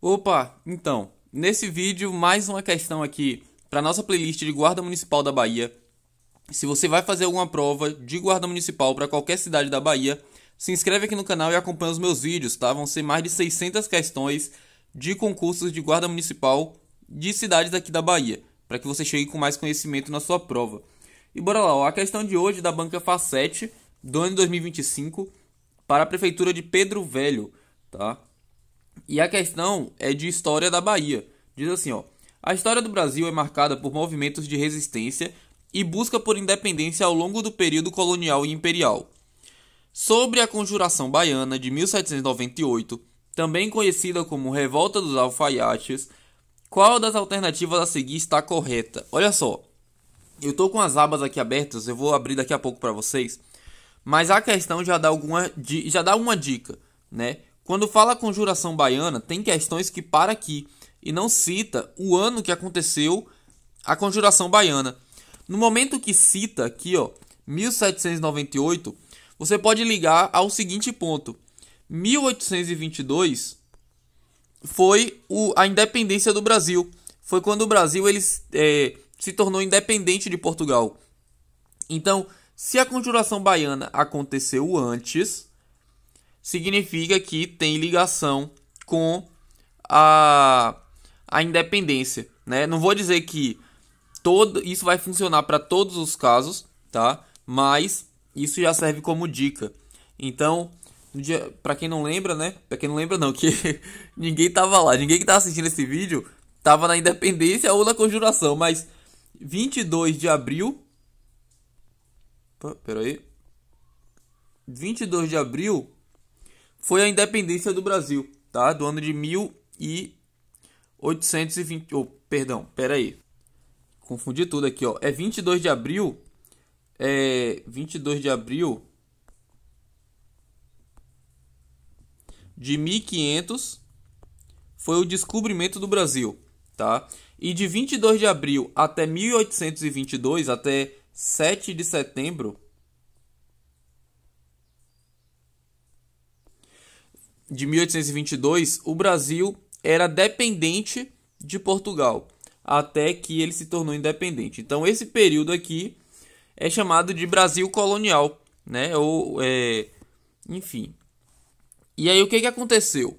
Opa, então, nesse vídeo mais uma questão aqui para nossa playlist de Guarda Municipal da Bahia. Se você vai fazer alguma prova de Guarda Municipal para qualquer cidade da Bahia, se inscreve aqui no canal e acompanha os meus vídeos, tá? Vão ser mais de 600 questões de concursos de Guarda Municipal de cidades aqui da Bahia, para que você chegue com mais conhecimento na sua prova. E bora lá, ó, a questão de hoje da banca FACET do ano 2025 para a Prefeitura de Pedro Velho, tá? E a questão é de história da Bahia. Diz assim, ó: a história do Brasil é marcada por movimentos de resistência e busca por independência ao longo do período colonial e imperial. Sobre a Conjuração Baiana de 1798, também conhecida como Revolta dos Alfaiates, qual das alternativas a seguir está correta? Olha só, eu tô com as abas aqui abertas, eu vou abrir daqui a pouco para vocês, mas a questão já dá uma dica, né? Quando fala Conjuração Baiana, tem questões que para aqui e não cita o ano que aconteceu a Conjuração Baiana. No momento que cita aqui, ó, 1798, você pode ligar ao seguinte ponto: 1822 foi a independência do Brasil. Foi quando o Brasil se tornou independente de Portugal. Então, se a Conjuração Baiana aconteceu antes, significa que tem ligação com a independência, né? Não vou dizer que todo isso vai funcionar para todos os casos, tá? Mas isso já serve como dica. Então, para quem não lembra, né? Para quem não lembra não, que ninguém tava lá, ninguém que tá assistindo esse vídeo tava na independência ou na conjuração, mas 22 de abril, pera aí, 22 de abril foi a independência do Brasil, tá? Do ano de 1820. Oh, perdão, pera aí. Confundi tudo aqui, ó. É 22 de abril. 22 de abril de 1500 foi o descobrimento do Brasil, tá? E de 22 de abril até 1822, até 7 de setembro de 1822, o Brasil era dependente de Portugal, até que ele se tornou independente. Então esse período aqui é chamado de Brasil colonial, né? Enfim. E aí o que aconteceu?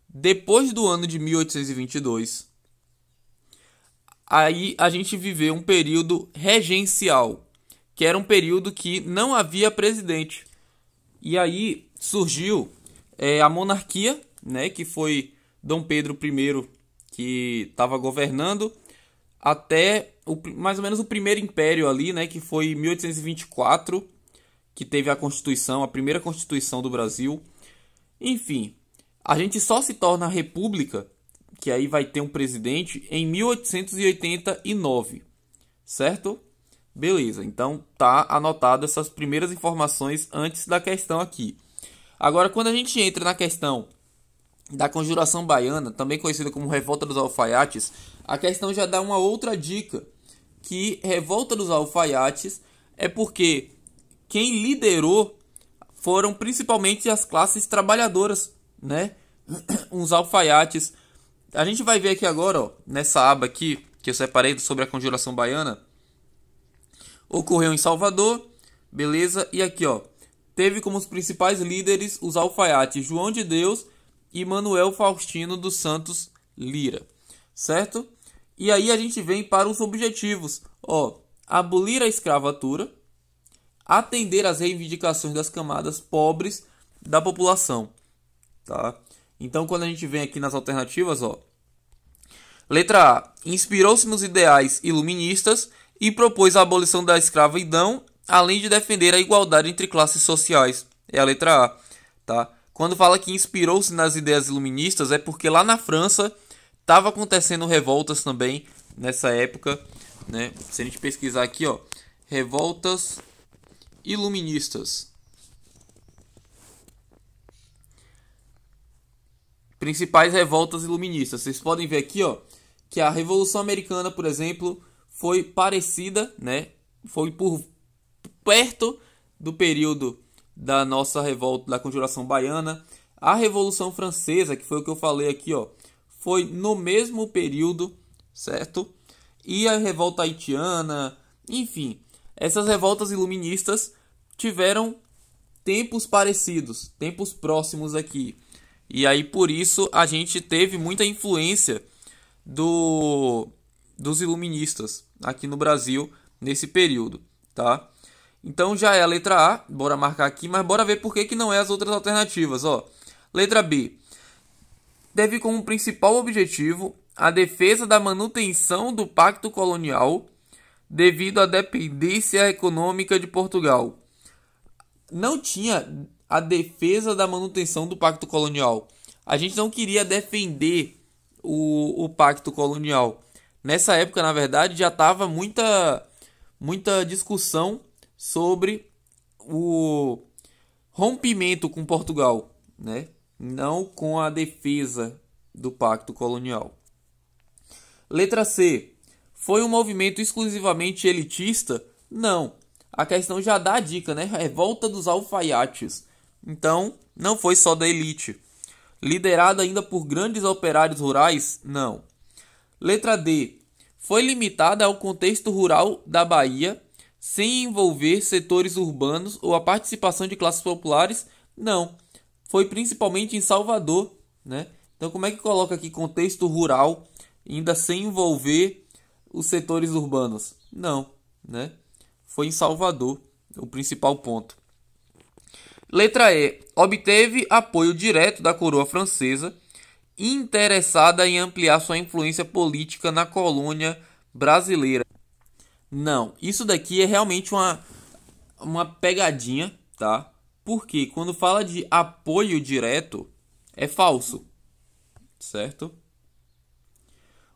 Depois do ano de 1822, aí a gente viveu um período regencial, que era um período que não havia presidente. E aí surgiu a monarquia, né, que foi Dom Pedro I, que estava governando até mais ou menos o primeiro império ali, né, que foi 1824, que teve a Constituição, a primeira Constituição do Brasil. Enfim, a gente só se torna república, que aí vai ter um presidente, em 1889, certo? Beleza, então tá anotado essas primeiras informações antes da questão aqui. Agora, quando a gente entra na questão da Conjuração Baiana, também conhecida como Revolta dos Alfaiates, a questão já dá uma outra dica, que Revolta dos Alfaiates é porque quem liderou foram principalmente as classes trabalhadoras, né? Uns alfaiates. A gente vai ver aqui agora, ó, nessa aba aqui que eu separei sobre a Conjuração Baiana. Ocorreu em Salvador, beleza? E aqui, ó, teve como os principais líderes os alfaiates João de Deus e Manuel Faustino dos Santos Lira, certo? E aí a gente vem para os objetivos, ó: abolir a escravatura, atender às reivindicações das camadas pobres da população, tá? Então, quando a gente vem aqui nas alternativas, ó, letra A: inspirou-se nos ideais iluministas e propôs a abolição da escravidão, além de defender a igualdade entre classes sociais. É a letra A, tá? Quando fala que inspirou-se nas ideias iluministas, é porque lá na França estava acontecendo revoltas também nessa época, né? Se a gente pesquisar aqui, ó, revoltas iluministas. Principais revoltas iluministas. Vocês podem ver aqui, ó, que a Revolução Americana, por exemplo, foi parecida, né? Foi por perto do período da nossa revolta da Conjuração Baiana. A Revolução Francesa, que foi o que eu falei aqui, ó, foi no mesmo período, certo? E a revolta haitiana, enfim, essas revoltas iluministas tiveram tempos parecidos, tempos próximos aqui. E aí por isso a gente teve muita influência dos iluministas aqui no Brasil nesse período, tá? Então já é a letra A, bora marcar aqui, mas bora ver por que não é as outras alternativas, ó. Letra B. Teve como principal objetivo a defesa da manutenção do pacto colonial devido à dependência econômica de Portugal. Não tinha a defesa da manutenção do pacto colonial. A gente não queria defender o pacto colonial. Nessa época, na verdade, já estava muita discussão sobre o rompimento com Portugal, né? Não com a defesa do pacto colonial. Letra C. Foi um movimento exclusivamente elitista? Não. A questão já dá a dica, né? Revolta dos alfaiates. Então, não foi só da elite. Liderada ainda por grandes operários rurais? Não. Letra D. Foi limitada ao contexto rural da Bahia, sem envolver setores urbanos ou a participação de classes populares? Não. Foi principalmente em Salvador, né? Então, como é que coloca aqui contexto rural, ainda sem envolver os setores urbanos? Não, né? Foi em Salvador, o principal ponto. Letra E. Obteve apoio direto da coroa francesa, interessada em ampliar sua influência política na colônia brasileira. Não, isso daqui é realmente uma pegadinha, tá? Porque quando fala de apoio direto, é falso, certo?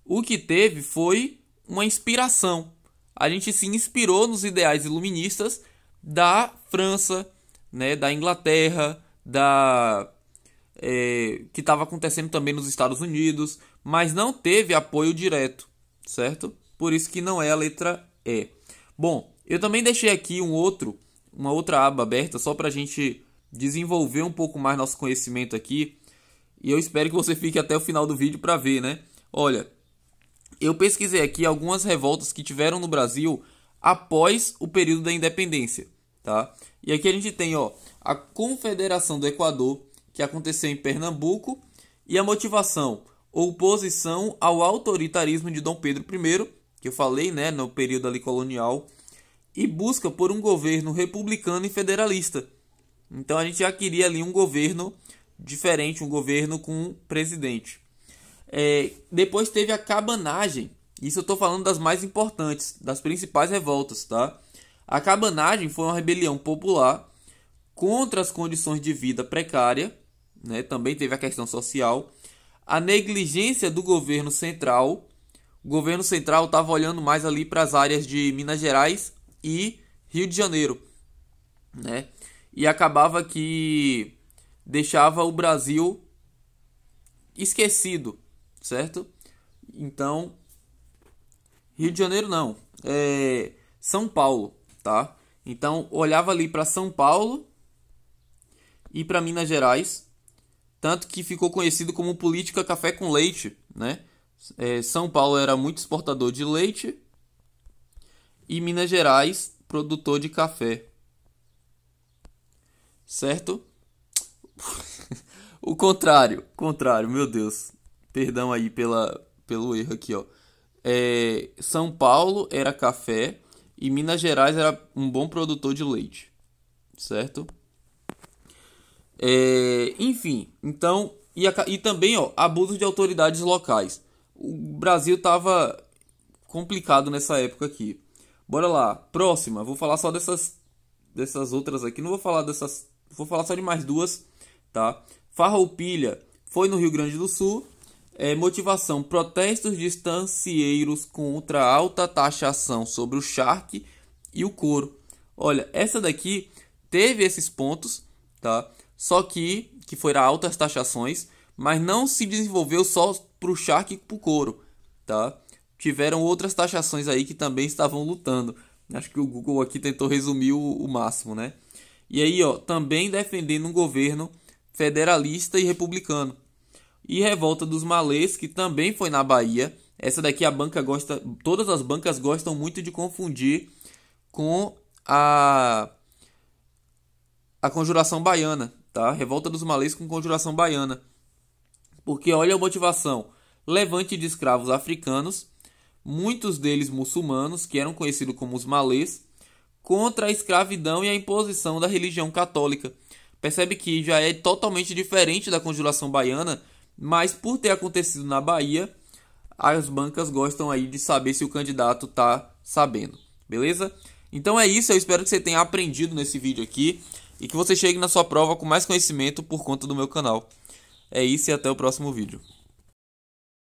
O que teve foi uma inspiração. A gente se inspirou nos ideais iluministas da França, né, da Inglaterra, que estava acontecendo também nos Estados Unidos, mas não teve apoio direto, certo? Por isso que não é a letra E. Bom, eu também deixei aqui uma outra aba aberta só para a gente desenvolver um pouco mais nosso conhecimento aqui. E eu espero que você fique até o final do vídeo para ver, né? Olha, eu pesquisei aqui algumas revoltas que tiveram no Brasil após o período da independência, tá? E aqui a gente tem, ó, a Confederação do Equador, que aconteceu em Pernambuco, e a motivação, oposição ao autoritarismo de Dom Pedro I, que eu falei, né, no período ali colonial, e busca por um governo republicano e federalista. Então a gente já queria ali um governo diferente, um governo com um presidente. Depois teve a cabanagem. Isso eu estou falando das mais importantes, das principais revoltas, tá? A cabanagem foi uma rebelião popular contra as condições de vida precária, né? Também teve a questão social. A negligência do governo central. O governo central estava olhando mais ali para as áreas de Minas Gerais e Rio de Janeiro, né? E acabava que deixava o Brasil esquecido, certo? Então, Rio de Janeiro não, São Paulo, tá? Então, olhava ali para São Paulo e para Minas Gerais, tanto que ficou conhecido como política café com leite, né? São Paulo era muito exportador de leite e Minas Gerais produtor de café, certo? O contrário, meu Deus, perdão aí pelo erro aqui, ó. São Paulo era café e Minas Gerais era um bom produtor de leite, certo? Enfim, então, e também, ó, abuso de autoridades locais. O Brasil tava complicado nessa época aqui. Bora lá, próxima, vou falar só dessas outras aqui, não vou falar dessas, vou falar só de mais duas, tá? Farroupilha foi no Rio Grande do Sul. Motivação: protestos de estancieiros contra a alta taxação sobre o charque e o couro. Olha, essa daqui teve esses pontos, tá? Só que foram altas taxações, mas não se desenvolveu só para o charque e para o couro, tá? Tiveram outras taxações aí que também estavam lutando. Acho que o Google aqui tentou resumir o máximo, né? E aí, ó, também defendendo um governo federalista e republicano. e Revolta dos Malês, que também foi na Bahia. Essa daqui a banca gosta, todas as bancas gostam muito de confundir com a Conjuração Baiana, tá? Revolta dos Malês com Conjuração Baiana. Porque olha a motivação: levante de escravos africanos, muitos deles muçulmanos, que eram conhecidos como os malês, contra a escravidão e a imposição da religião católica. Percebe que já é totalmente diferente da Conjuração Baiana, mas por ter acontecido na Bahia, as bancas gostam aí de saber se o candidato tá sabendo, beleza? Então é isso, eu espero que você tenha aprendido nesse vídeo aqui e que você chegue na sua prova com mais conhecimento por conta do meu canal. É isso e até o próximo vídeo.